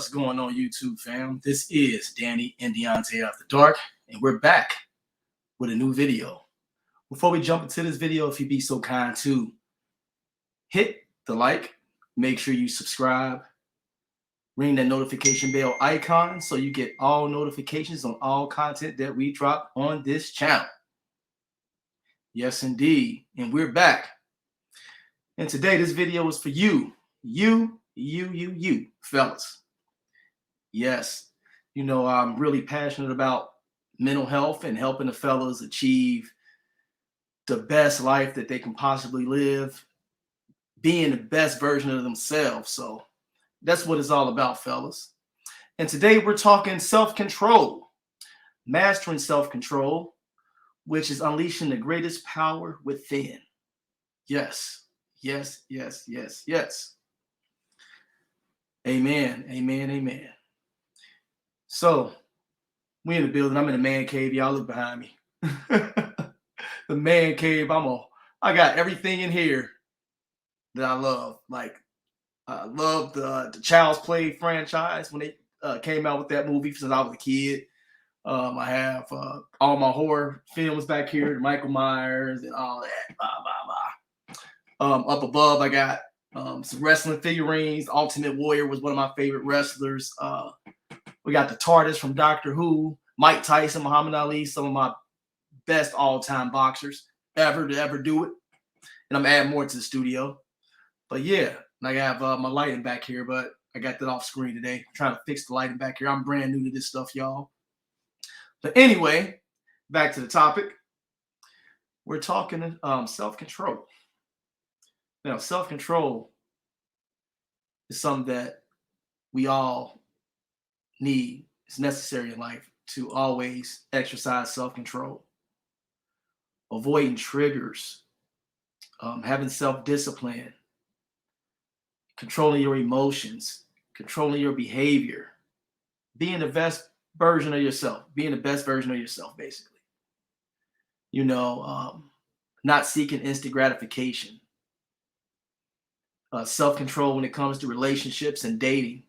What's going on, YouTube fam? This is Danny and Deontay After Dark, and we're back with a new video. Before we jump into this video, if you'd be so kind to hit the like, make sure you subscribe, ring that notification bell icon so you get all notifications on all content that we drop on this channel. Yes, indeed. And we're back. And today, this video is for you, fellas. Yes, I'm really passionate about mental health and helping the fellas achieve the best life that they can possibly live, being the best version of themselves. So that's what it's all about, fellas. And today we're talking self-control, mastering self-control, which is unleashing the greatest power within. Yes, yes, yes, yes, yes. Amen, amen, amen. So we in the building. I'm in the man cave. Y'all look behind me. The man cave. I got everything in here that I love. Like I love the Child's Play franchise when they came out with that movie since I was a kid. I have all my horror films back here, Michael Myers and all that. Blah, blah, blah. Up above, I got some wrestling figurines. Ultimate Warrior was one of my favorite wrestlers. We got the TARDIS from Doctor Who, Mike Tyson, Muhammad Ali, some of my best all-time boxers ever to ever do it. And I'm adding more to the studio. But yeah, I have my lighting back here, but I got that off screen today. I'm trying to fix the lighting back here. I'm brand new to this stuff, y'all. But anyway, back to the topic. We're talking self-control. Now, self-control is something that we all need. It's necessary in life to always exercise self-control, avoiding triggers, having self-discipline, controlling your emotions, controlling your behavior, being the best version of yourself, basically. Not seeking instant gratification, self-control when it comes to relationships and dating,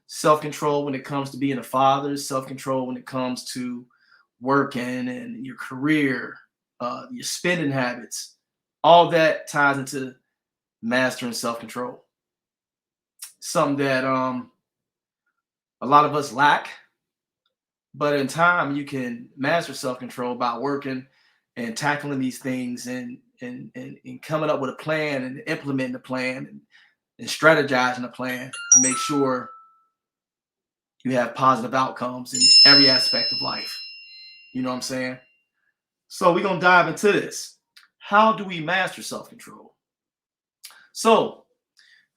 self-control when it comes to being a father, self-control when it comes to working and your career, your spending habits. All that ties into mastering self-control. Something that a lot of us lack, but in time you can master self-control by working and tackling these things and coming up with a plan and implementing a plan and strategizing a plan to make sure you have positive outcomes in every aspect of life. You know what I'm saying? So we're going to dive into this. How do we master self-control? So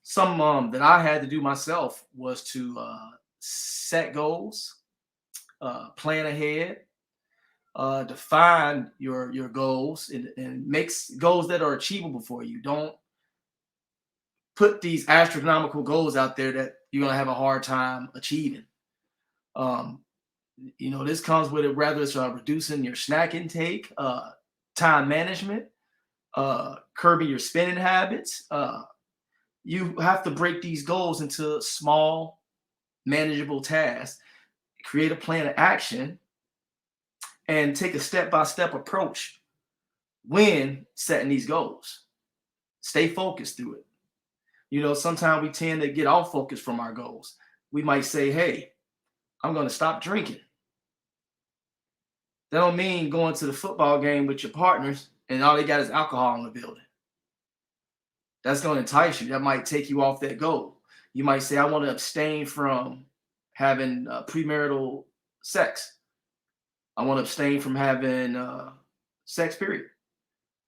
some that I had to do myself was to set goals, plan ahead, define your goals and make goals that are achievable for you. Don't put these astronomical goals out there that you're going to have a hard time achieving. This comes with it, whether it's reducing your snack intake, time management, curbing your spending habits. You have to break these goals into small, manageable tasks, create a plan of action, and take a step-by-step approach when setting these goals. Stay focused through it. Sometimes we tend to get off focus from our goals. We might say, hey, I'm going to stop drinking. That don't mean going to the football game with your partners and all they got is alcohol in the building. That's going to entice you. That might take you off that goal. You might say, I want to abstain from having premarital sex. I want to abstain from having sex, period.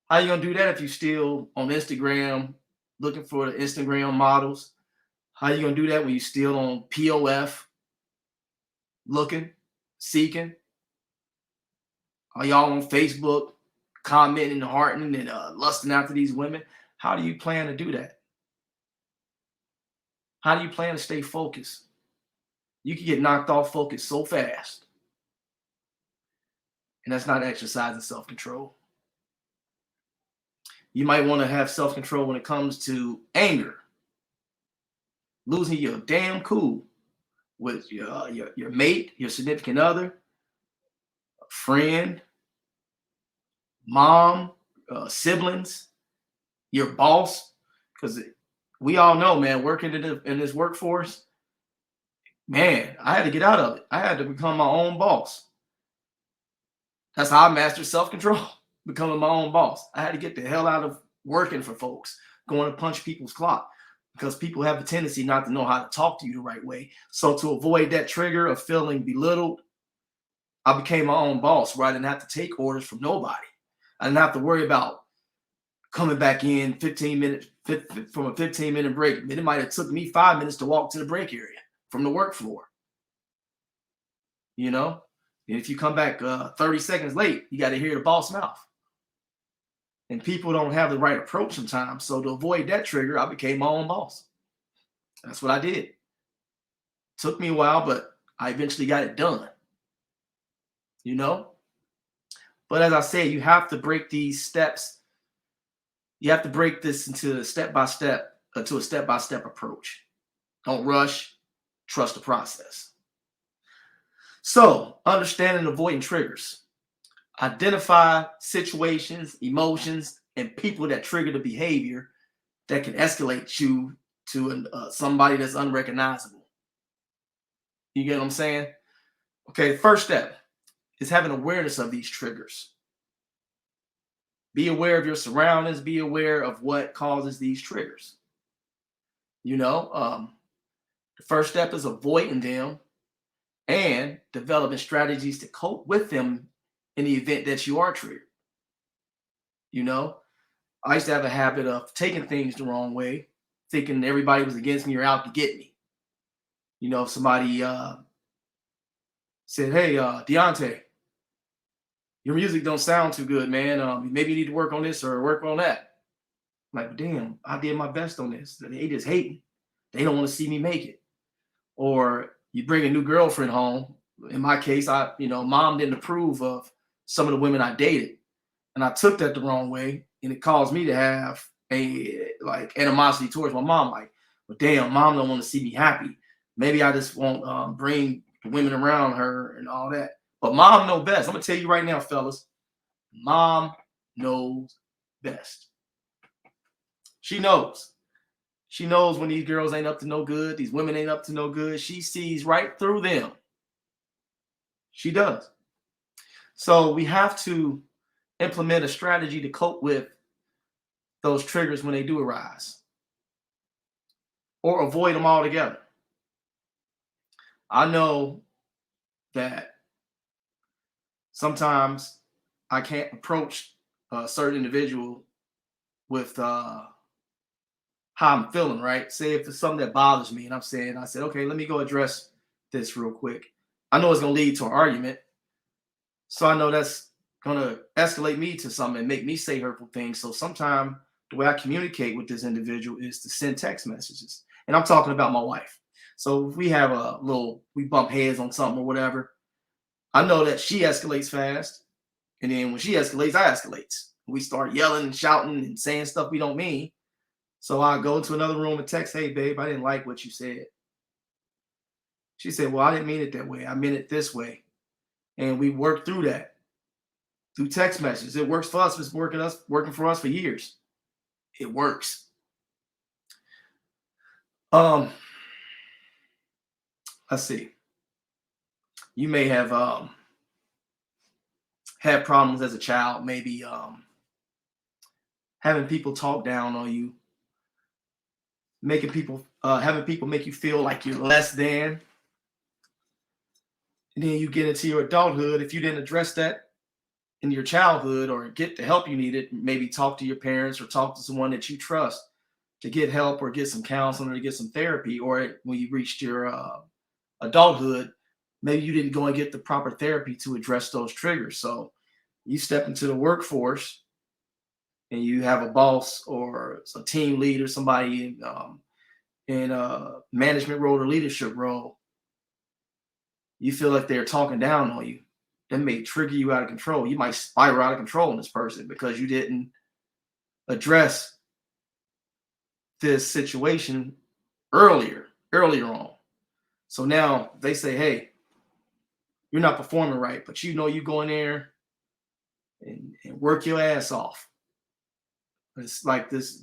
How are you going to do that if you're still on Instagram looking for the Instagram models? How are you going to do that when you're still on POF looking, seeking? Are y'all on Facebook commenting and heartening and lusting after these women? How do you plan to do that? How do you plan to stay focused? You can get knocked off focus so fast. And that's not exercising self-control. You might want to have self-control when it comes to anger, losing your damn cool. with your mate, your significant other, friend, mom, siblings, your boss, because we all know, man, working in this workforce, man, I had to get out of it. I had to become my own boss. That's how I mastered self-control, becoming my own boss. I had to get the hell out of working for folks, going to punch people's clock, because people have a tendency not to know how to talk to you the right way. So to avoid that trigger of feeling belittled, I became my own boss where I didn't have to take orders from nobody. I didn't have to worry about coming back in 15 minutes from a 15-minute break. It might have took me 5 minutes to walk to the break area from the work floor. You know, and if you come back 30 seconds late, you got to hear the boss mouth. And people don't have the right approach sometimes. So to avoid that trigger, I became my own boss. That's what I did. Took me a while, but I eventually got it done. You know, but as I say, you have to break these steps. You have to break this into a step-by-step approach. Don't rush. Trust the process. So, understanding and avoiding triggers. Identify situations, emotions, and people that trigger the behavior that can escalate you to somebody that's unrecognizable. You get what I'm saying? Okay, first step is having awareness of these triggers. Be aware of your surroundings. Be aware of what causes these triggers. You know, the first step is avoiding them and developing strategies to cope with them in the event that you are triggered. You know, I used to have a habit of taking things the wrong way, thinking everybody was against me or out to get me. You know, if somebody said, "Hey, Deontay, your music don't sound too good, man. Maybe you need to work on this or work on that." I'm like, damn, I did my best on this. They just hate me. They don't want to see me make it. Or you bring a new girlfriend home. In my case, mom didn't approve of some of the women I dated, and I took that the wrong way, and it caused me to have a like animosity towards my mom. Like, well, damn, mom don't want to see me happy. Maybe I just won't bring the women around her and all that. But mom knows best. I'm gonna tell you right now, fellas. Mom knows best. She knows. She knows when these girls ain't up to no good. These women ain't up to no good. She sees right through them. She does. So we have to implement a strategy to cope with those triggers when they do arise, or avoid them altogether. I know that sometimes I can't approach a certain individual with how I'm feeling, right? Say if it's something that bothers me and I said, okay, let me go address this real quick. I know it's going to lead to an argument. So I know that's going to escalate me to something and make me say hurtful things. So sometimes the way I communicate with this individual is to send text messages. And I'm talking about my wife. So if we have we bump heads on something or whatever, I know that she escalates fast. And then when she escalates, I escalates. We start yelling and shouting and saying stuff we don't mean. So I go into another room and text, "Hey, babe, I didn't like what you said." She said, "Well, I didn't mean it that way. I meant it this way." And we worked through that through text messages. It works for us. It's working for us for years. It works. Let's see. You may have had problems as a child, maybe having people talk down on you, having people make you feel like you're less than. And then you get into your adulthood. If you didn't address that in your childhood or get the help you needed, maybe talk to your parents or talk to someone that you trust to get help or get some counseling or to get some therapy. Or when you reached your adulthood, maybe you didn't go and get the proper therapy to address those triggers. So you step into the workforce and you have a boss or a team leader, somebody in a management role or leadership role. You feel like they're talking down on you. That may trigger you out of control. You might spiral out of control in this person because you didn't address this situation earlier on. So now they say, hey, you're not performing right, but you go in there and work your ass off. It's like this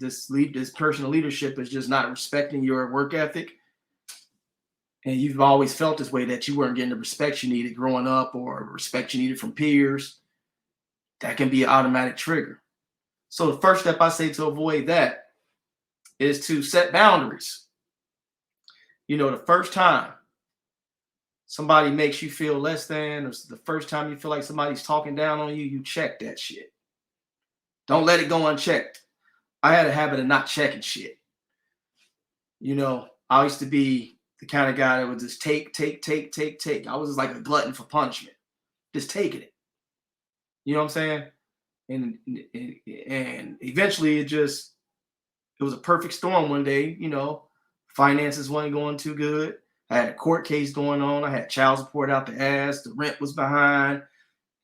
personal leadership is just not respecting your work ethic, and you've always felt this way, that you weren't getting the respect you needed growing up or respect you needed from peers. That can be an automatic trigger. So the first step I say to avoid that is to set boundaries. The first time somebody makes you feel less than, or the first time you feel like somebody's talking down on you, you check that shit. Don't let it go unchecked. I had a habit of not checking shit. I used to be the kind of guy that would just take, take, take, take, take. I was just like a glutton for punishment, just taking it. You know what I'm saying? And eventually it was a perfect storm one day. Finances weren't going too good. I had a court case going on. I had child support out the ass. The rent was behind.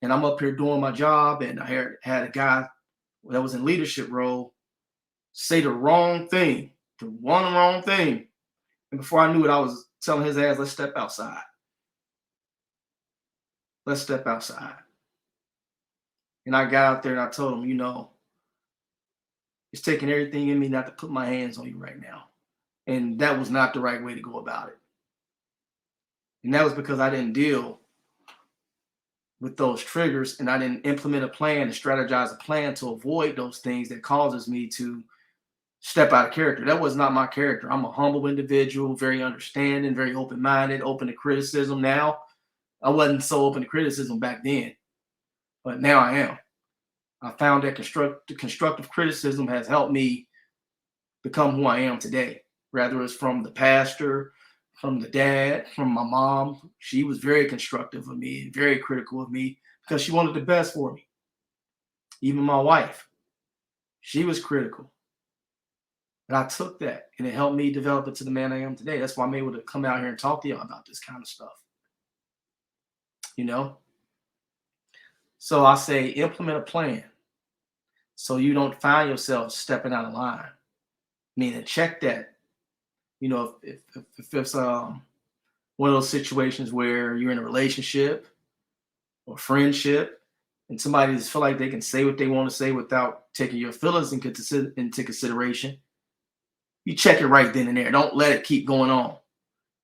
And I'm up here doing my job. And I had a guy that was in leadership role say the wrong thing, the one wrong thing. And before I knew it, I was telling his ass, let's step outside. Let's step outside. And I got out there and I told him, it's taking everything in me not to put my hands on you right now. And that was not the right way to go about it. And that was because I didn't deal with those triggers, and I didn't implement a plan and strategize a plan to avoid those things that causes me to step out of character. That was not my character. I'm a humble individual, very understanding, very open-minded, open to criticism now. I wasn't so open to criticism back then, but now I am. I found that constructive criticism has helped me become who I am today, whether it's from the pastor, from the dad, from my mom. She was very constructive of me and very critical of me because she wanted the best for me. Even my wife, she was critical. And I took that and it helped me develop it to the man I am today. That's why I'm able to come out here and talk to y'all about this kind of stuff. So I say implement a plan so you don't find yourself stepping out of line. Meaning check that. If it's one of those situations where you're in a relationship or friendship and somebody just feel like they can say what they want to say without taking your feelings into consideration, you check it right then and there. Don't let it keep going on,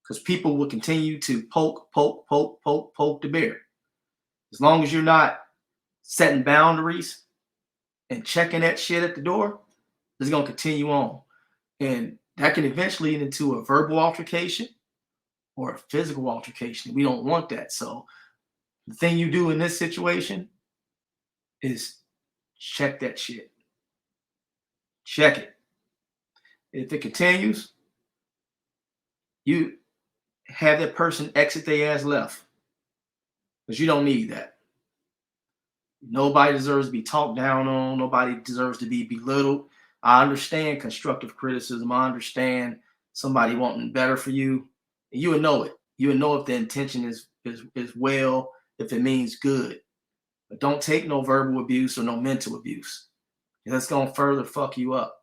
because people will continue to poke the bear. As long as you're not setting boundaries and checking that shit at the door, it's going to continue on. And that can eventually lead into a verbal altercation or a physical altercation. We don't want that. So the thing you do in this situation is check that shit. Check it. If it continues, you have that person exit their ass left, because you don't need that. Nobody deserves to be talked down on. Nobody deserves to be belittled. I understand constructive criticism. I understand somebody wanting better for you. And you would know it. You would know if the intention is well, if it means good. But don't take no verbal abuse or no mental abuse. That's going to further fuck you up.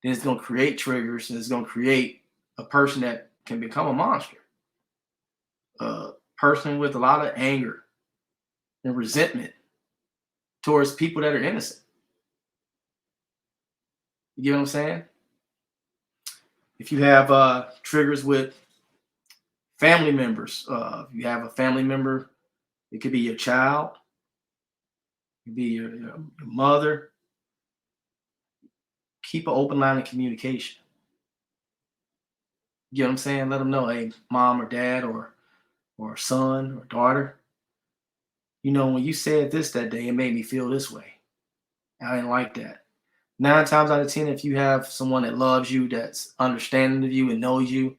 Then it's going to create triggers, and it's going to create a person that can become a monster. A person with a lot of anger and resentment towards people that are innocent. You get what I'm saying? If you have triggers with family members, if you have a family member, it could be your child, it could be your mother. Keep an open line of communication. You get what I'm saying? Let them know, hey, mom or dad or son or daughter, when you said this that day, it made me feel this way. I didn't like that. 9 times out of 10, if you have someone that loves you, that's understanding of you and knows you,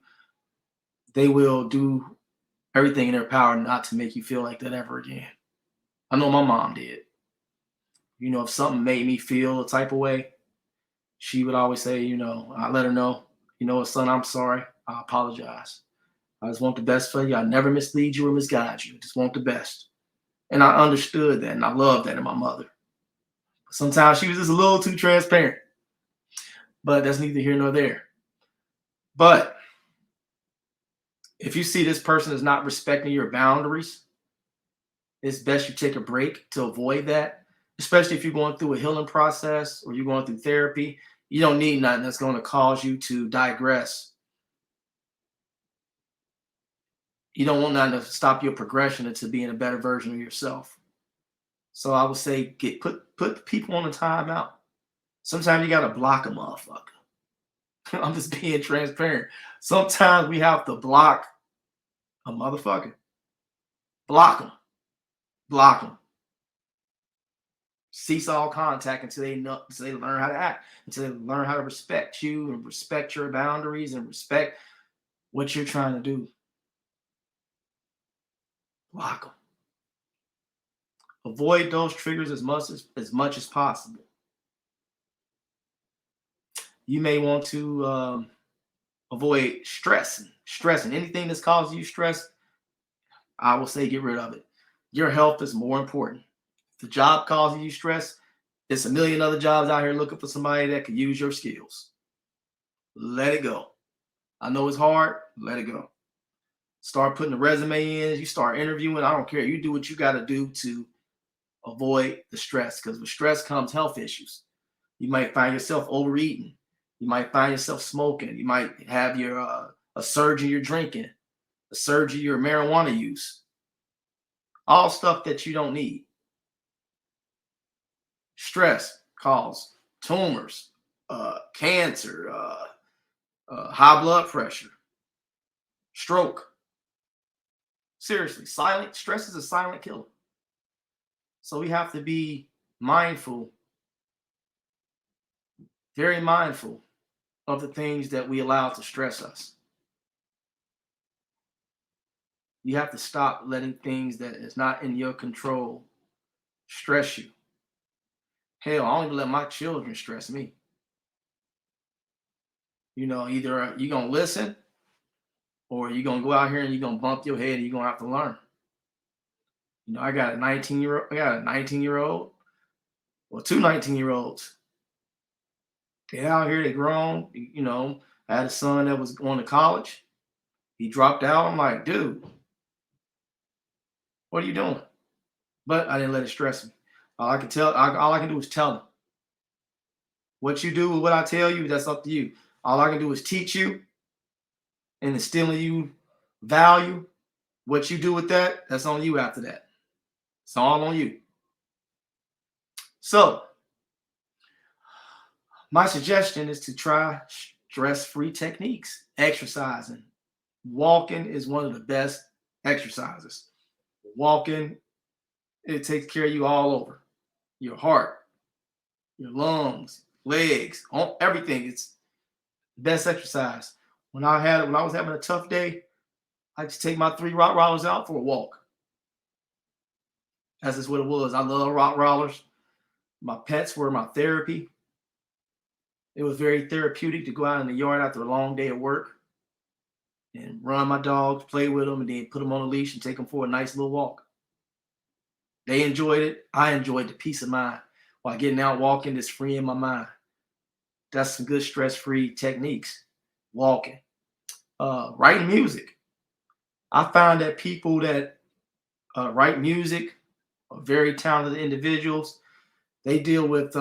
they will do everything in their power not to make you feel like that ever again. I know my mom did. If something made me feel a type of way, she would always say, I let her know, son, I'm sorry. I apologize. I just want the best for you. I never mislead you or misguide you. I just want the best. And I understood that, and I loved that in my mother. Sometimes she was just a little too transparent. But that's neither here nor there. But If you see this person is not respecting your boundaries, it's best you take a break to avoid that, especially if you're going through a healing process or you're going through therapy. You don't need nothing that's going to cause you to digress. You don't want nothing to stop your progression into being a better version of yourself. So I would say put people on a timeout. Sometimes you gotta block a motherfucker. I'm just being transparent. Sometimes we have to block a motherfucker. Block them. Block them. Cease all contact until they learn how to act, until they learn how to respect you and respect your boundaries and respect what you're trying to do. Block them. Avoid those triggers as much as possible. You may want to avoid stressing anything that's causing you stress. I will say get rid of it. Your health is more important. If the job causing you stress, there's a million other jobs out here looking for somebody that could use your skills. Let it go. I know it's hard. Let it go. Start putting the resume in. You start interviewing. I don't care. You do what you got to do to avoid the stress, because with stress comes health issues. You might find yourself overeating. You might find yourself smoking. You might have your a surge in your drinking, a surge in your marijuana use. All stuff that you don't need. Stress causes tumors, cancer, high blood pressure, stroke. Seriously, silent stress is a silent killer. So we have to be mindful, very mindful of the things that we allow to stress us. You have to stop letting things that is not in your control stress you. Hell, I don't even let my children stress me. Either you're gonna listen or you're gonna go out here and you're gonna bump your head and you're gonna have to learn. I got a 19-year old, well, two 19-year-olds. They out here, they grown. I had a son that was going to college. He dropped out. I'm like, dude, what are you doing? But I didn't let it stress me. All I can do is tell him. What you do with what I tell you, that's up to you. All I can do is teach you and instill in you value. What you do with that, that's on you after that. It's all on you. So, my suggestion is to try stress-free techniques. Exercising. Walking is one of the best exercises. Walking, it takes care of you all over. Your heart, your lungs, legs, everything. It's the best exercise. When I was having a tough day, I just take my 3 rottweilers out for a walk. That's just what it was. I love rottweilers. My pets were my therapy. It was very therapeutic to go out in the yard after a long day of work and run my dogs, play with them, and then put them on a leash and take them for a nice little walk. They enjoyed it. I enjoyed the peace of mind while getting out walking, just freeing my mind. That's some good stress-free techniques. Walking. Writing music. I found that people that write music are very talented individuals. They deal with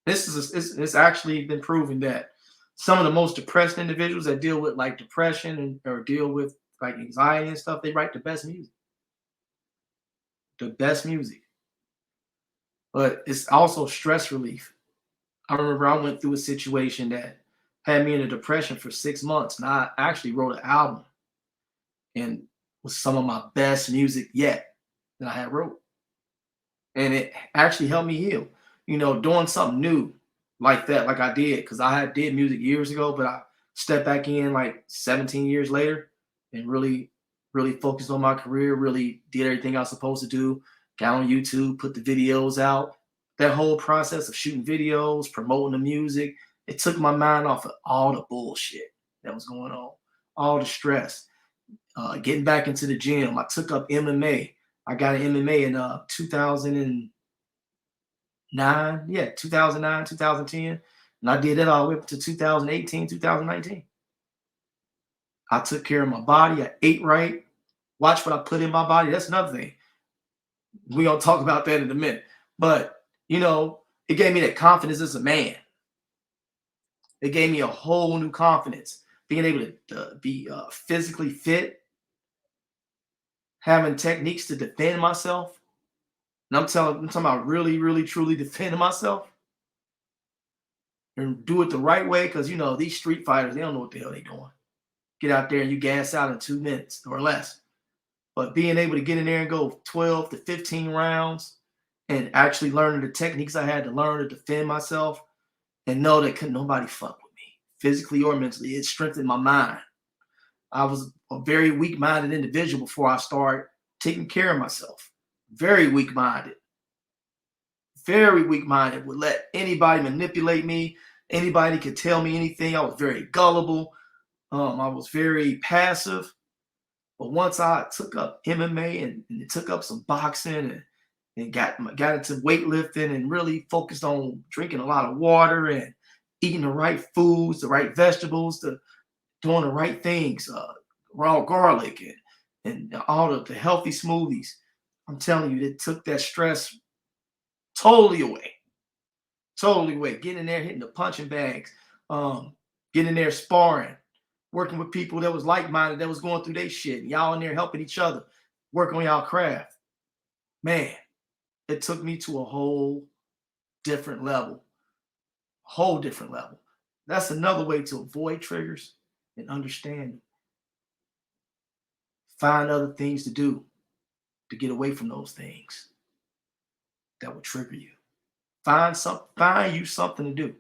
it's actually been proven that some of the most depressed individuals that deal with like depression or deal with like anxiety and stuff, they write the best music. The best music. But it's also stress relief. I remember I went through a situation that had me in a depression for 6 months, and I actually wrote an album and was some of my best music yet that I had wrote. And it actually helped me heal. Doing something new like that, like I did, because I had did music years ago, but I stepped back in like 17 years later and really, really focused on my career, really did everything I was supposed to do, got on YouTube, put the videos out. That whole process of shooting videos, promoting the music, it took my mind off of all the bullshit that was going on, all the stress. Getting back into the gym, I took up MMA. I got an MMA in 2009, yeah, 2009, 2010, and I did that all the way up to 2018, 2019. I took care of my body. I ate right. Watch what I put in my body. That's another thing. We're going to talk about that in a minute. But, it gave me that confidence as a man. It gave me a whole new confidence. Being able to be physically fit, having techniques to defend myself. And I'm talking about really, really, truly defending myself and do it the right way. Because, these street fighters, they don't know what the hell they're doing. Get out there and you gas out in 2 minutes or less. But being able to get in there and go 12 to 15 rounds and actually learning the techniques I had to learn to defend myself and know that couldn't nobody fuck with me, physically or mentally. It strengthened my mind. I was a very weak-minded individual before I started taking care of myself. Very weak-minded. Very weak-minded. Would let anybody manipulate me. Anybody could tell me anything. I was very gullible. I was very passive. But once I took up MMA and took up some boxing and got into weightlifting and really focused on drinking a lot of water and eating the right foods, the right vegetables, doing the right things, raw garlic and all of the healthy smoothies, I'm telling you, it took that stress totally away. Totally away. Getting in there, hitting the punching bags, getting in there sparring, working with people that was like-minded, that was going through their shit. Y'all in there helping each other, work on y'all craft. Man, it took me to a whole different level. Whole different level. That's another way to avoid triggers and understand. Find other things to do to get away from those things that will trigger you. Find you something to do.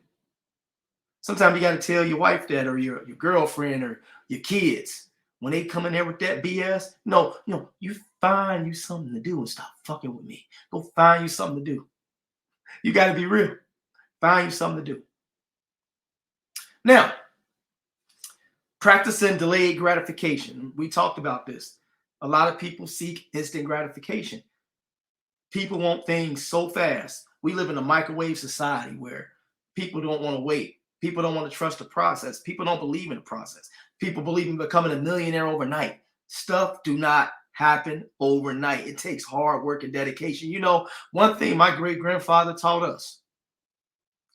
Sometimes you got to tell your wife that, or your girlfriend, or your kids when they come in there with that BS. No, you find you something to do and stop fucking with me. Go find you something to do. You got to be real. Find you something to do. Now, practicing delayed gratification. We talked about this. A lot of people seek instant gratification. People want things so fast. We live in a microwave society where people don't want to wait. People don't want to trust the process. People don't believe in the process. People believe in becoming a millionaire overnight. Stuff do not happen overnight. It takes hard work and dedication. One thing my great-grandfather taught us,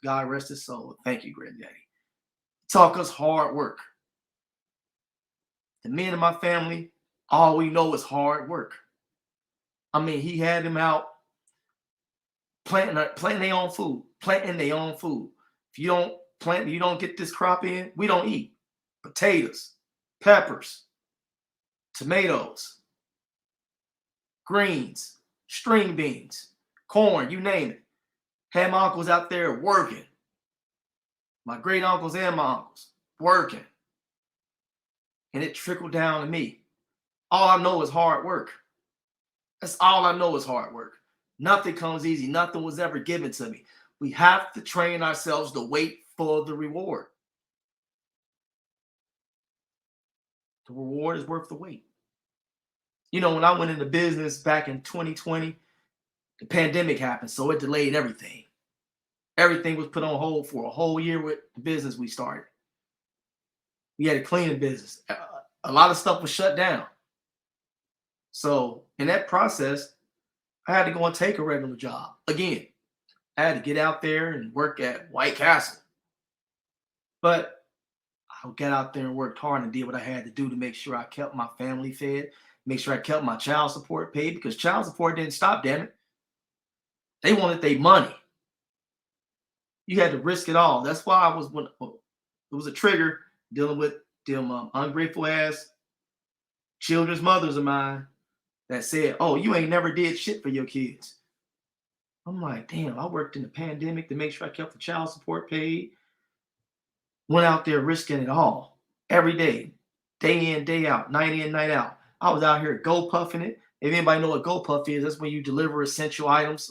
God rest his soul. Thank you, granddaddy. Taught us hard work. And me and my family, all we know is hard work. I mean, he had them out planting their own food, planting their own food. If you don't plant, you don't get this crop in, we don't eat. Potatoes, peppers, tomatoes, greens, string beans, corn, you name it. Had my uncles out there working. My great uncles and my uncles working. And it trickled down to me. All I know is hard work. That's all I know is hard work. Nothing comes easy. Nothing was ever given to me. We have to train ourselves to wait for the reward. The reward is worth the wait. When I went into business back in 2020, the pandemic happened, so it delayed everything. Everything was put on hold for a whole year with the business we started. We had a cleaning business. A lot of stuff was shut down. So in that process, I had to go and take a regular job. Again, I had to get out there and work at White Castle. But I got out there and worked hard and did what I had to do to make sure I kept my family fed, make sure I kept my child support paid, because child support didn't stop, damn it. They wanted their money. You had to risk it all. That's why it was a trigger dealing with them ungrateful ass children's mothers of mine that said, "Oh, you ain't never did shit for your kids." I'm like, damn, I worked in the pandemic to make sure I kept the child support paid. Went out there risking it all every day in, day out, night in, night out. I was out here go puffing it. If anybody know what go puff is, that's when you deliver essential items.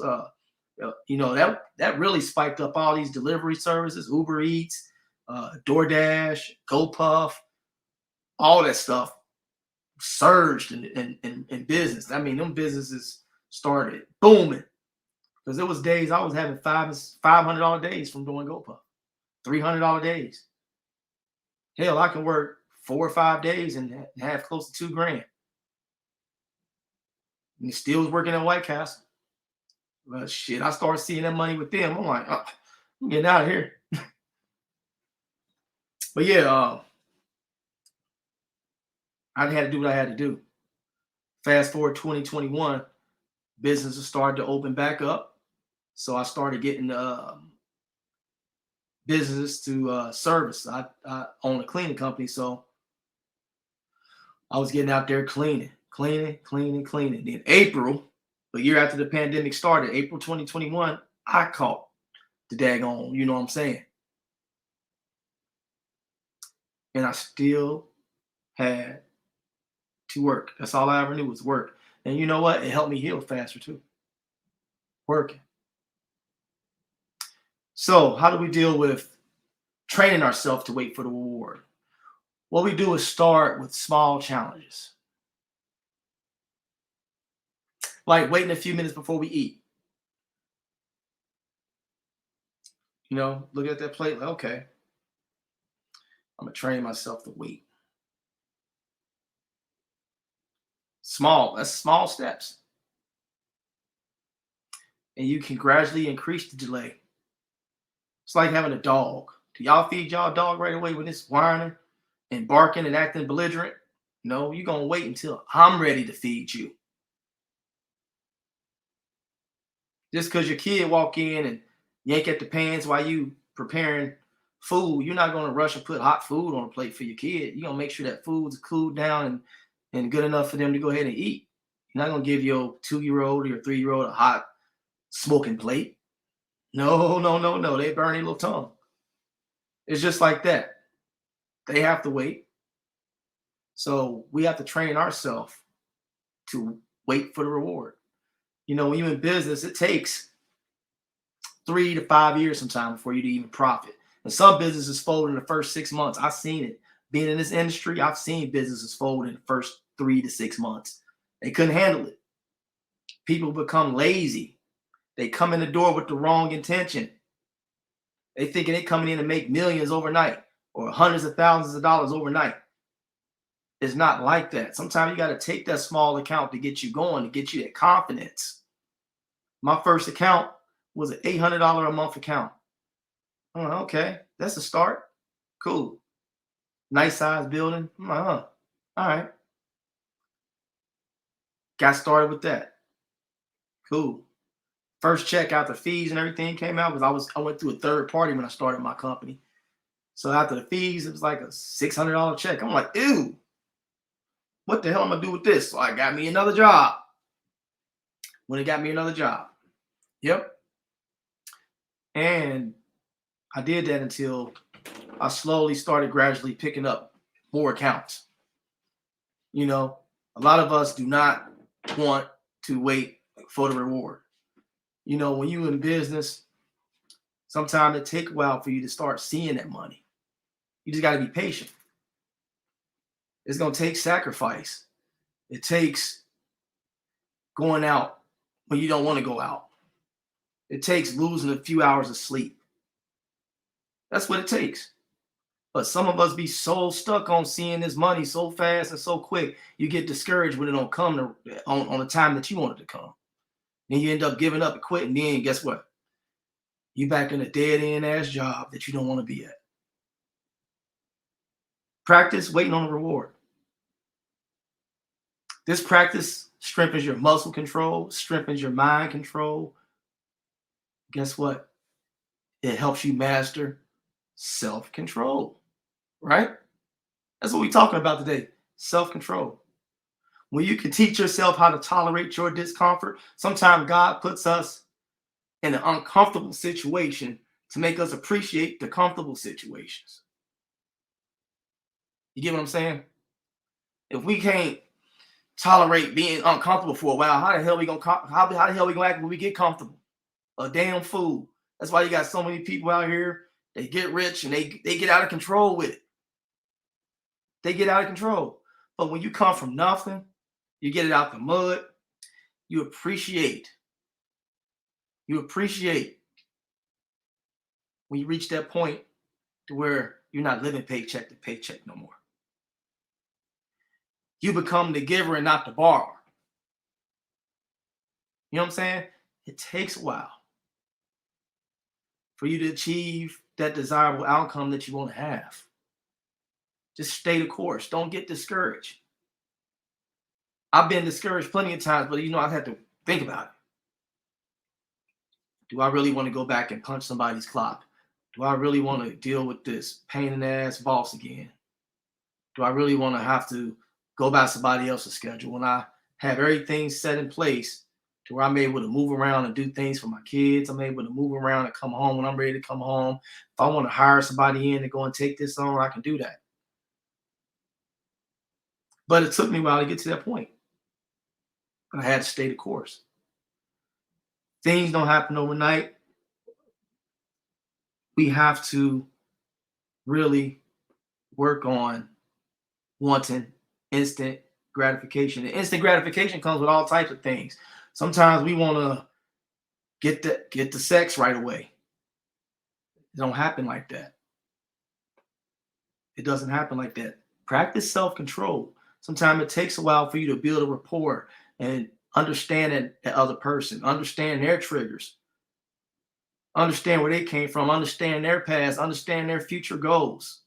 That really spiked up all these delivery services, Uber Eats, DoorDash, GoPuff, all that stuff surged in business. I mean, them businesses started booming because there was days I was having $500 days from doing GoPuff, $300 days. Hell, I can work 4 or 5 days and have close to 2 grand. And he still was working at White Castle. But shit, I started seeing that money with them. I'm like, oh, I'm getting out of here. But yeah, I had to do what I had to do. Fast forward 2021, businesses started to open back up. So I started getting businesses to service. I own a cleaning company, so I was getting out there cleaning. Then April, a year after the pandemic started, April 2021, I caught the daggone, you know what I'm saying? And I still had to work. That's all I ever knew was work. And you know what? It helped me heal faster too. Working. So, how do we deal with training ourselves to wait for the reward? What we do is start with small challenges, like waiting a few minutes before we eat. You know, look at that plate, like, okay, I'm gonna train myself to wait. That's small steps. And you can gradually increase the delay. It's like having a dog. Do y'all feed y'all dog right away when it's whining and barking and acting belligerent? No, you're gonna wait until I'm ready to feed you. Just because your kid walk in and yank at the pans while you preparing food, you're not gonna rush and put hot food on a plate for your kid. You're gonna make sure that food's cooled down and good enough for them to go ahead and eat. You're not gonna give your 2-year-old or your 3-year-old a hot smoking plate. No, no, no, no. They burn their little tongue. It's just like that. They have to wait. So we have to train ourselves to wait for the reward. You know, when you're in business, it takes 3 to 5 years sometimes before you even profit. And some businesses fold in the first 6 months. I've seen it. Being in this industry, I've seen businesses fold in the first 3 to 6 months. They couldn't handle it. People become lazy. They come in the door with the wrong intention. They thinking they coming in to make millions overnight or hundreds of thousands of dollars overnight. It's not like that. Sometimes you got to take that small account to get you going, to get you that confidence. My first account was an $800 a month account. I'm like, okay, that's a start. Cool. Nice size building. I'm like, all right. Got started with that. Cool. First check after fees and everything came out because I went through a third party when I started my company. So after the fees, it was like a $600 check. I'm like, ew, what the hell am I gonna do with this? So I got me another job. When it got me another job. Yep. And I did that until I slowly started gradually picking up more accounts. You know, a lot of us do not want to wait for the reward. You know, when you in business, sometimes it take a while for you to start seeing that money. You just got to be patient. It's going to take sacrifice. It takes going out when you don't want to go out. It takes losing a few hours of sleep. That's what it takes. But some of us be so stuck on seeing this money so fast and so quick, you get discouraged when it don't come on the time that you want it to come. Then you end up giving up and quitting. Then guess what? You back in a dead end ass job that you don't want to be at. Practice waiting on the reward. This practice strengthens your muscle control, strengthens your mind control. Guess what? It helps you master self-control, right? That's what we're talking about today. Self-control. When you can teach yourself how to tolerate your discomfort, sometimes God puts us in an uncomfortable situation to make us appreciate the comfortable situations. You get what I'm saying? If we can't tolerate being uncomfortable for a while, how the hell we gonna act when we get comfortable? A damn fool. That's why you got so many people out here. They get rich and they get out of control with it. They get out of control. But when you come from nothing, you get it out the mud. You appreciate. You appreciate when you reach that point to where you're not living paycheck to paycheck no more. You become the giver and not the borrower. You know what I'm saying? It takes a while for you to achieve that desirable outcome that you want to have. Just stay the course. Don't get discouraged. I've been discouraged plenty of times, but I had to think about it. Do I really want to go back and punch somebody's clock? Do I really want to deal with this pain in the ass boss again? Do I really want to have to go by somebody else's schedule when I have everything set in place to where I'm able to move around and do things for my kids? I'm able to move around and come home when I'm ready to come home. If I want to hire somebody in to go and take this on, I can do that. But it took me a while to get to that point. I had to stay the course. Things don't happen overnight. We have to really work on wanting instant gratification. And instant gratification comes with all types of things. Sometimes we want to get the sex right away. It don't happen like that. It doesn't happen like that. Practice self-control. Sometimes it takes a while for you to build a rapport and understand that other person, understand their triggers, understand where they came from, understand their past, understand their future goals.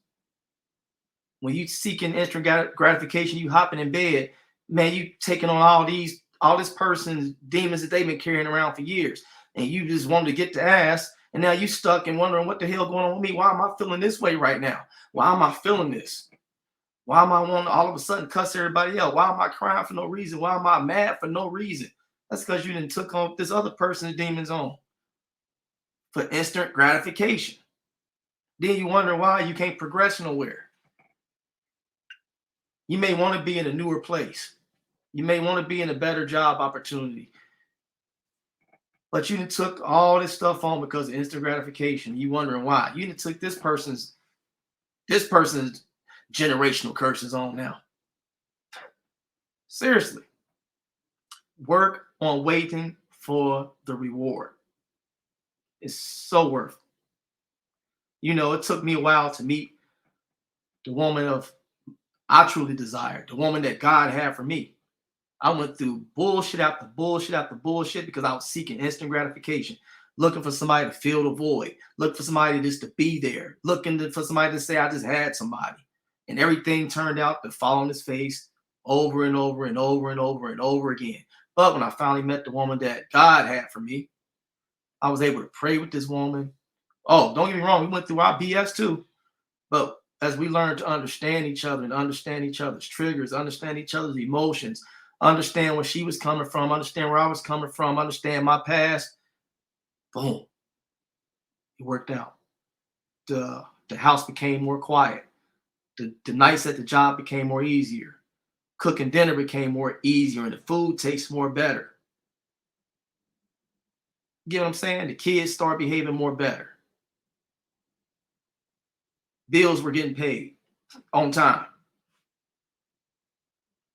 When you seeking instant gratification, you hopping in bed, man, you taking on all this person's demons that they've been carrying around for years, and you just wanted to get the ass, and now you stuck and wondering what the hell going on with me? Why am I feeling this way right now? Why am I feeling this? Why am I wanting all of a sudden cuss everybody out? Why am I crying for no reason? Why am I mad for no reason? That's because you didn't took on this other person's demons on for instant gratification. Then you wonder why you can't progress nowhere. You may want to be in a newer place. You may want to be in a better job opportunity. But you took all this stuff on because of instant gratification. You wondering why. You took this person's generational curses on now. Seriously. Work on waiting for the reward. It's so worth it. It took me a while to meet the woman I truly desired, the woman that God had for me. I went through bullshit after bullshit after bullshit because I was seeking instant gratification, looking for somebody to fill the void, looking for somebody just to be there, looking for somebody to say I just had somebody. And everything turned out to fall on his face over and over and over and over and over again. But when I finally met the woman that God had for me, I was able to pray with this woman. Oh, don't get me wrong, we went through our BS too. But as we learned to understand each other and understand each other's triggers, understand each other's emotions, understand where she was coming from, understand where I was coming from, understand my past, boom, it worked out. The house became more quiet. The nights at the job became more easier. Cooking dinner became more easier and the food tastes more better. You get what I'm saying? The kids start behaving more better. Bills were getting paid on time.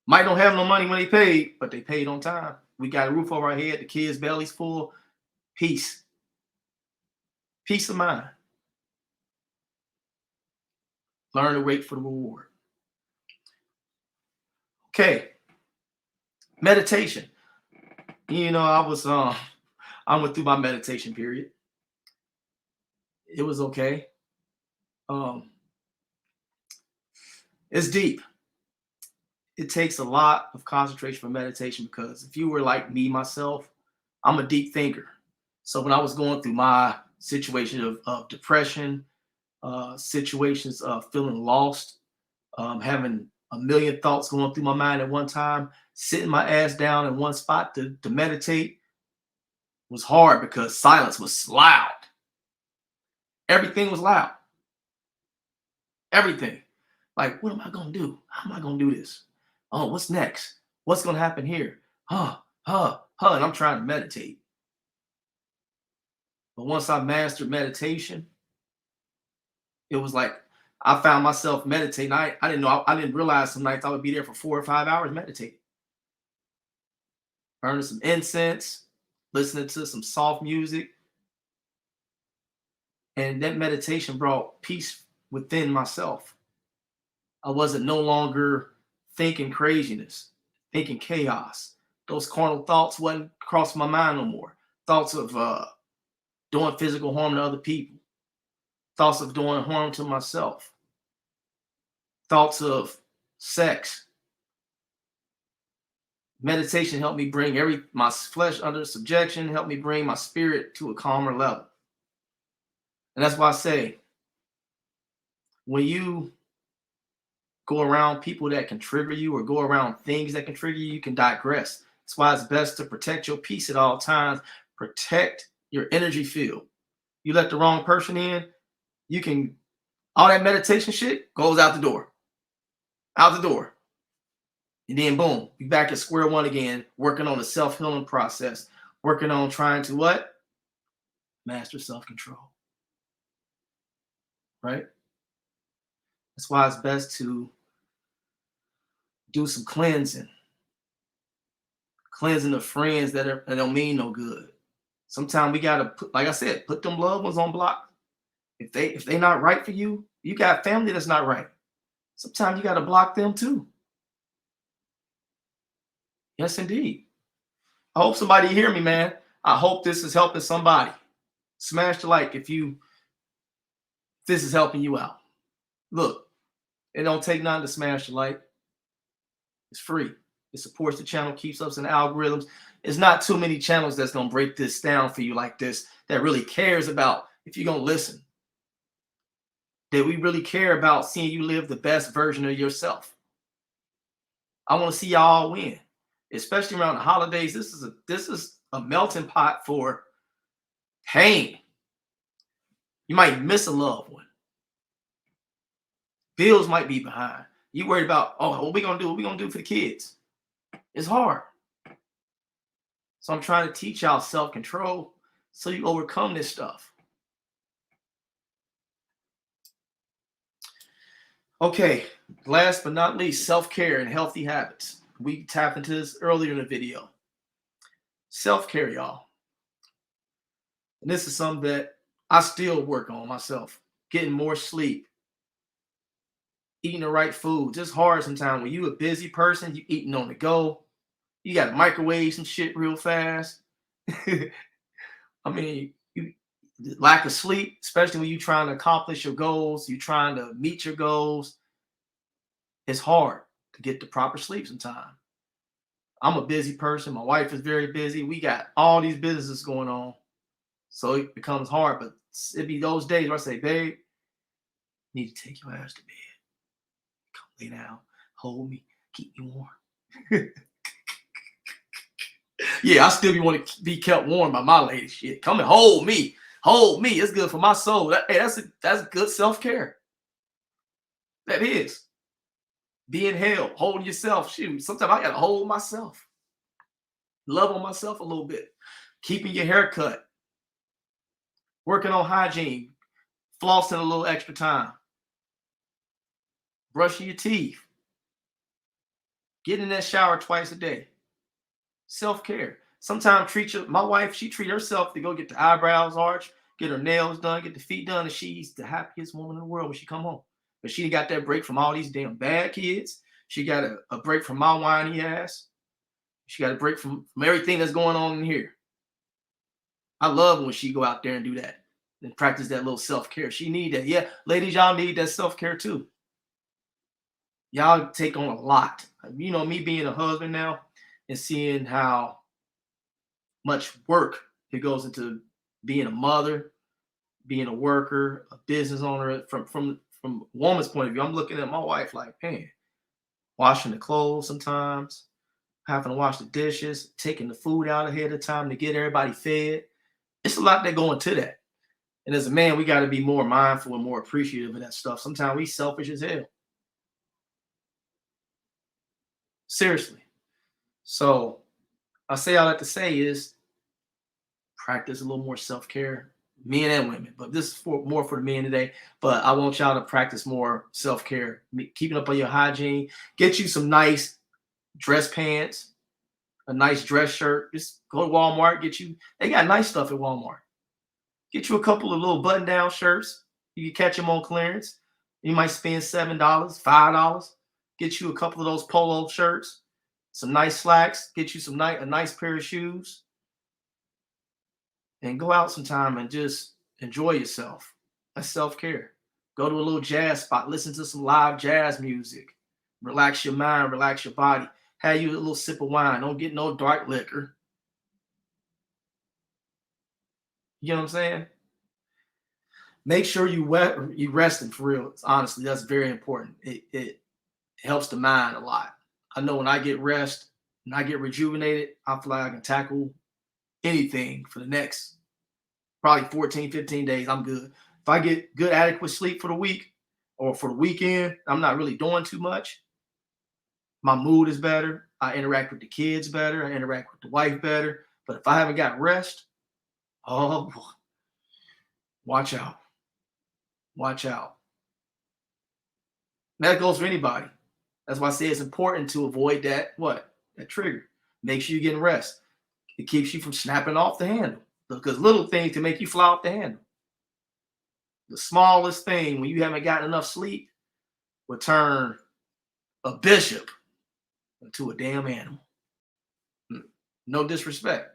Might don't have no money when they paid, but they paid on time. We got a roof over our head. The kids' bellies full. Peace. Peace of mind. Learn to wait for the reward. Okay. Meditation. I went through my meditation period. It was okay. It's deep. It takes a lot of concentration for meditation because if you were like me, myself, I'm a deep thinker. So when I was going through my situation of depression, situations of feeling lost, having a million thoughts going through my mind at one time, sitting my ass down in one spot to meditate was hard because silence was loud. Everything was loud. Everything. Like, what am I going to do? How am I going to do this? Oh, what's next? What's going to happen here? And I'm trying to meditate. But once I mastered meditation, it was like I found myself meditating. I didn't realize some nights I would be there for 4 or 5 hours meditating. Burning some incense, listening to some soft music. And that meditation brought peace within myself. I wasn't no longer thinking craziness, thinking chaos. Those carnal thoughts wasn't crossing my mind no more. Thoughts of doing physical harm to other people. Thoughts of doing harm to myself. Thoughts of sex. Meditation helped me bring my flesh under subjection, helped me bring my spirit to a calmer level. And that's why I say, when you go around people that can trigger you or go around things that can trigger you, you can digress. That's why it's best to protect your peace at all times. Protect your energy field. You let the wrong person in, you can, all that meditation shit goes out the door. Out the door. And then boom, you're back at square one again, working on the self-healing process, working on trying to what? Master self-control. Right? That's why it's best to do some cleansing. Cleansing of friends that don't mean no good. Sometimes we gotta put, like I said, put them loved ones on block. If they not right for you, you got family that's not right. Sometimes you gotta block them too. Yes, indeed. I hope somebody hear me, man. I hope this is helping somebody. Smash the like if this is helping you out. Look, it don't take nothing to smash the like. It's free. It supports the channel, keeps us in the algorithms. It's not too many channels that's gonna break this down for you like this, that really cares about if you're gonna listen. That we really care about seeing you live the best version of yourself. I want to see y'all win, especially around the holidays. This is a melting pot for pain. You might miss a loved one. Bills might be behind. You worried about, oh, what we gonna do? What we gonna do for the kids? It's hard. So I'm trying to teach y'all self-control so you overcome this stuff. Okay, last but not least, self-care and healthy habits. We tapped into this earlier in the video. Self-care, y'all. And this is something that I still work on myself. Getting more sleep. Eating the right foods. It's hard sometimes when you a busy person, you eating on the go. You got to microwave some shit real fast. I mean, lack of sleep, especially when you're trying to accomplish your goals, you're trying to meet your goals. It's hard to get the proper sleep sometimes. I'm a busy person. My wife is very busy. We got all these businesses going on. So it becomes hard. But it'd be those days where I say, babe, you need to take your ass to bed. Come lay down, hold me, keep me warm. Yeah, I still want to be kept warm by my lady. Shit, come and hold me. Hold me. It's good for my soul. That's good self-care. That is. Being held, holding yourself. Shoot, sometimes I gotta hold myself. Love on myself a little bit. Keeping your hair cut. Working on hygiene. Flossing a little extra time. Brushing your teeth. Getting in that shower twice a day. Self-care. Sometimes my wife, she treat herself to go get the eyebrows arched, get her nails done, get the feet done, and she's the happiest woman in the world when she come home. But she got that break from all these damn bad kids. She got a break from my whiny ass. She got a break from everything that's going on in here. I love when she go out there and do that and practice that little self-care. She need that. Yeah, ladies, y'all need that self-care too. Y'all take on a lot. You know, me being a husband now and seeing how much work it goes into being a mother, being a worker, a business owner. From a woman's point of view, I'm looking at my wife like, man, washing the clothes sometimes, having to wash the dishes, taking the food out ahead of time to get everybody fed. It's a lot that go into that. And as a man, we got to be more mindful and more appreciative of that stuff. Sometimes we selfish as hell. Seriously. So I say all that to say is practice a little more self-care, men and women. But this is more for the men today. But I want y'all to practice more self-care, keeping up on your hygiene. Get you some nice dress pants, a nice dress shirt. Just go to Walmart, they got nice stuff at Walmart. Get you a couple of little button-down shirts. You can catch them on clearance. You might spend $7, $5. Get you a couple of those polo shirts, some nice slacks, get you a nice pair of shoes, and go out sometime and just enjoy yourself. That's self-care. Go to a little jazz spot, listen to some live jazz music, relax your mind, relax your body. Have you a little sip of wine. Don't get no dark liquor. You know what I'm saying? Make sure you resting for real. Honestly, that's very important. It helps the mind a lot. I know when I get rest and I get rejuvenated, I feel like I can tackle anything for the next probably 14, 15 days. I'm good. If I get good, adequate sleep for the week or for the weekend, I'm not really doing too much. My mood is better. I interact with the kids better. I interact with the wife better. But if I haven't got rest, oh, watch out. Watch out. And that goes for anybody. That's why I say it's important to avoid that trigger. Make sure you're getting rest. It keeps you from snapping off the handle because little things can make you fly off the handle. The smallest thing when you haven't gotten enough sleep will turn a bishop into a damn animal. No disrespect.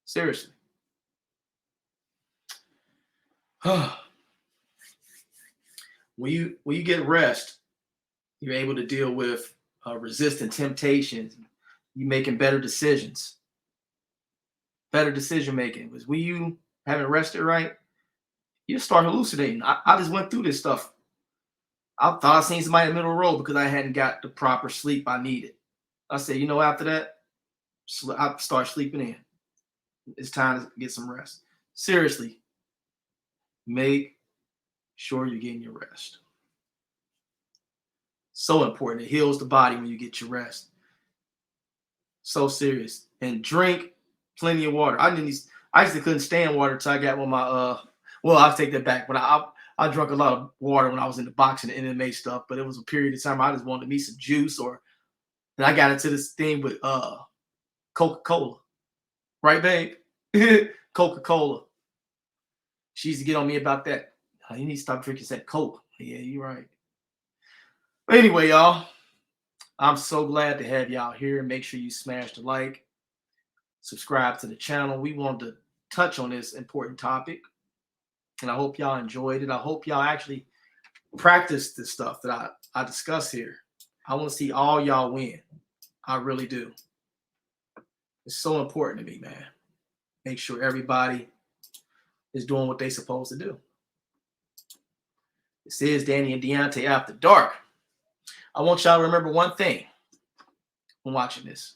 Seriously. When you get rest, you're able to deal with resistant temptations. You making better decisions, better decision making. Because when you haven't rested right, you start hallucinating. I just went through this stuff. I thought I seen somebody in the middle of the road because I hadn't got the proper sleep I needed. I said, after that, I start sleeping in. It's time to get some rest. Seriously, make sure you're getting your rest. So important. It heals the body when you get your rest. So serious. And drink plenty of water. I actually couldn't stand water until I got one of my well, I'll take that back. But I drank a lot of water when I was in the boxing and MMA stuff, but it was a period of time I just wanted me some juice then I got into this thing with Coca-Cola. Right, babe? Coca-Cola. She used to get on me about that. Oh, you need to stop drinking that Coke. Yeah, you're right. But anyway, y'all, I'm so glad to have y'all here. Make sure you smash the like, subscribe to the channel. We wanted to touch on this important topic, and I hope y'all enjoyed it. I hope y'all actually practice the stuff that I discuss here. I want to see all y'all win. I really do. It's so important to me, man. Make sure everybody is doing what they're supposed to do. This is Danny and Deontay After Dark. I want y'all to remember one thing when watching this.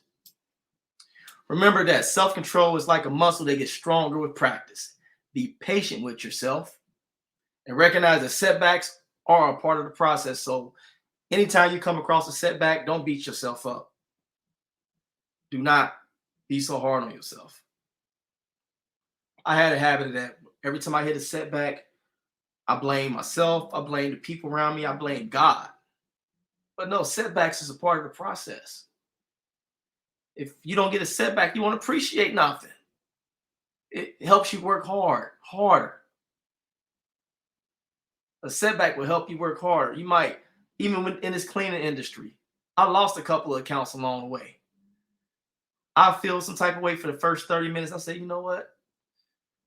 Remember that self-control is like a muscle that gets stronger with practice. Be patient with yourself and recognize that setbacks are a part of the process. So anytime you come across a setback, don't beat yourself up. Do not be so hard on yourself. I had a habit of that. Every time I hit a setback, I blame myself. I blame the people around me. I blame God. But no, setbacks is a part of the process. If you don't get a setback, you won't appreciate nothing. It helps you work harder. A setback will help you work harder. You might, even in this cleaning industry, I lost a couple of accounts along the way. I feel some type of way for the first 30 minutes. I say, you know what?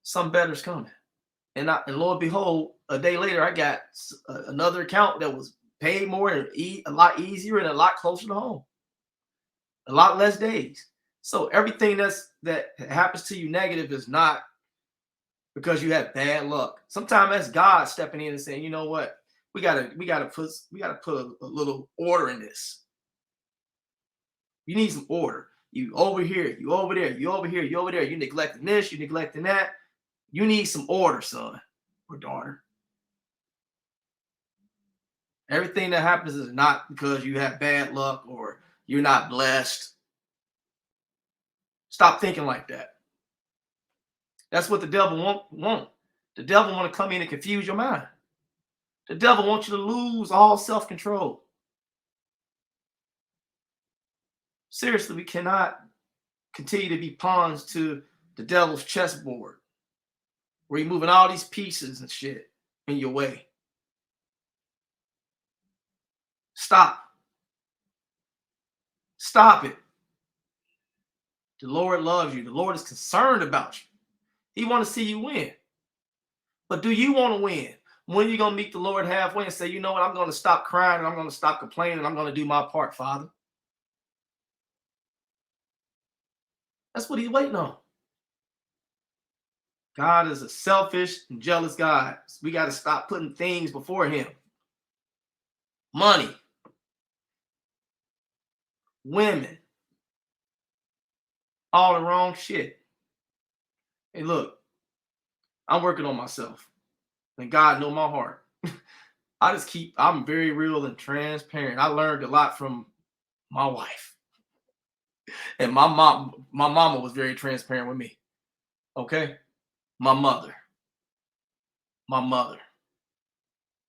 Something better is coming. And lo and behold, a day later, I got another account that was paid more and a lot easier and a lot closer to home. A lot less days. So everything that happens to you negative is not because you have bad luck. Sometimes that's God stepping in and saying, you know what? We gotta put a little order in this. You need some order. You over here, you over there, you over here, you over there. You neglecting this, you neglecting that. You need some order, son or daughter. Everything that happens is not because you have bad luck or you're not blessed. Stop thinking like that. That's what the devil want. The devil want to come in and confuse your mind. The devil wants you to lose all self-control. Seriously, we cannot continue to be pawns to the devil's chessboard where you're moving all these pieces and shit in your way. Stop. Stop it. The Lord loves you. The Lord is concerned about you. He wants to see you win. But do you want to win? When are you going to meet the Lord halfway and say, you know what, I'm going to stop crying and I'm going to stop complaining and I'm going to do my part, Father? That's what he's waiting on. God is a selfish and jealous God. We got to stop putting things before him. Money, women, all the wrong shit. Hey, look, I'm working on myself. And God knows my heart. I'm very real and transparent. I learned a lot from my wife. And my mama was very transparent with me. Okay? My mother.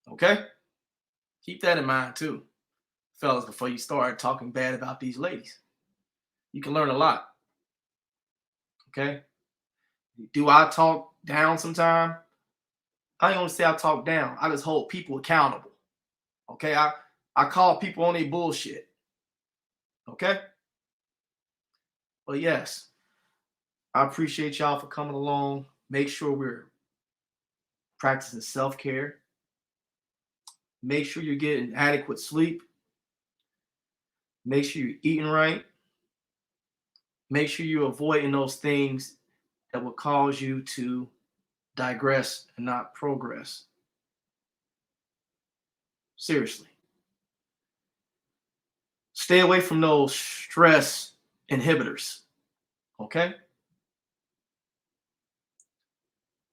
Okay? Keep that in mind too, fellas, before you start talking bad about these ladies. You can learn a lot. Okay? Do I talk down sometime? I ain't gonna say I talk down. I just hold people accountable. Okay? I call people on their bullshit. Okay? But yes, I appreciate y'all for coming along. Make sure we're practicing self-care. Make sure you're getting adequate sleep. Make sure you're eating right. Make sure you're avoiding those things that will cause you to digress and not progress. Seriously. Stay away from those stress inhibitors. Okay?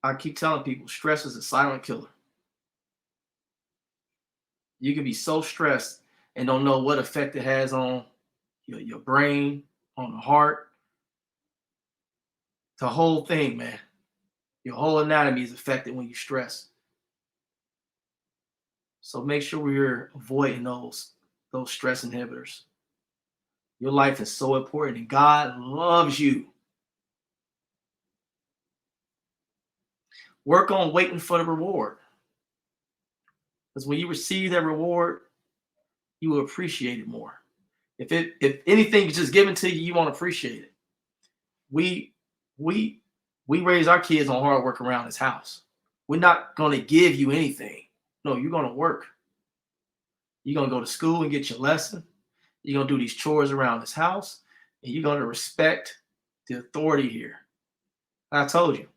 I keep telling people stress is a silent killer. You can be so stressed and don't know what effect it has on your brain, on the heart. The whole thing, man. Your whole anatomy is affected when you stress. So make sure we're avoiding those stress inhibitors. Your life is so important and God loves you. Work on waiting for the reward. Because when you receive that reward, you will appreciate it more. If anything is just given to you, you won't appreciate it. We raise our kids on hard work around this house. We're not going to give you anything. No, you're going to work. You're going to go to school and get your lesson. You're going to do these chores around this house. And you're going to respect the authority here. I told you.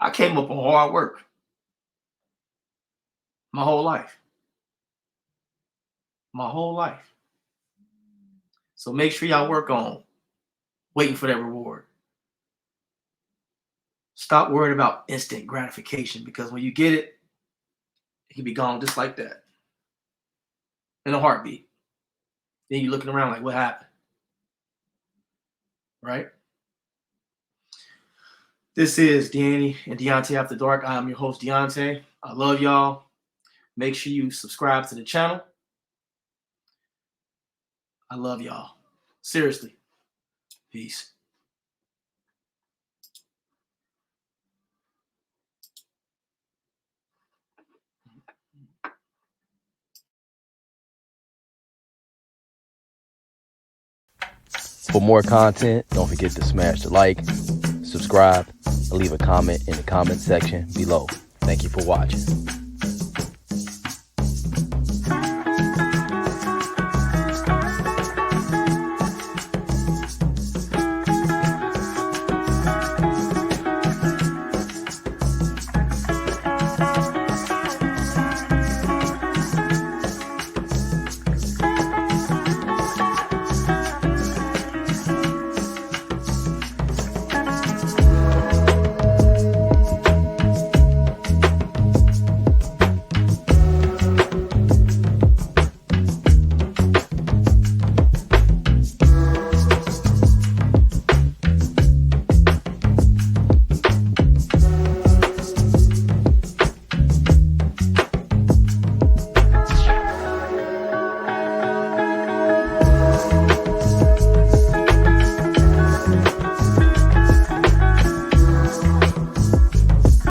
I came up on hard work. My whole life. So make sure y'all work on waiting for that reward. Stop worrying about instant gratification because when you get it, it can be gone just like that. In a heartbeat. Then you're looking around like, what happened? Right? This is Danny and Deontay After Dark. I am your host, Deontay. I love y'all. Make sure you subscribe to the channel. I love y'all. Seriously. Peace. For more content, don't forget to smash the like, subscribe, and leave a comment in the comment section below. Thank you for watching.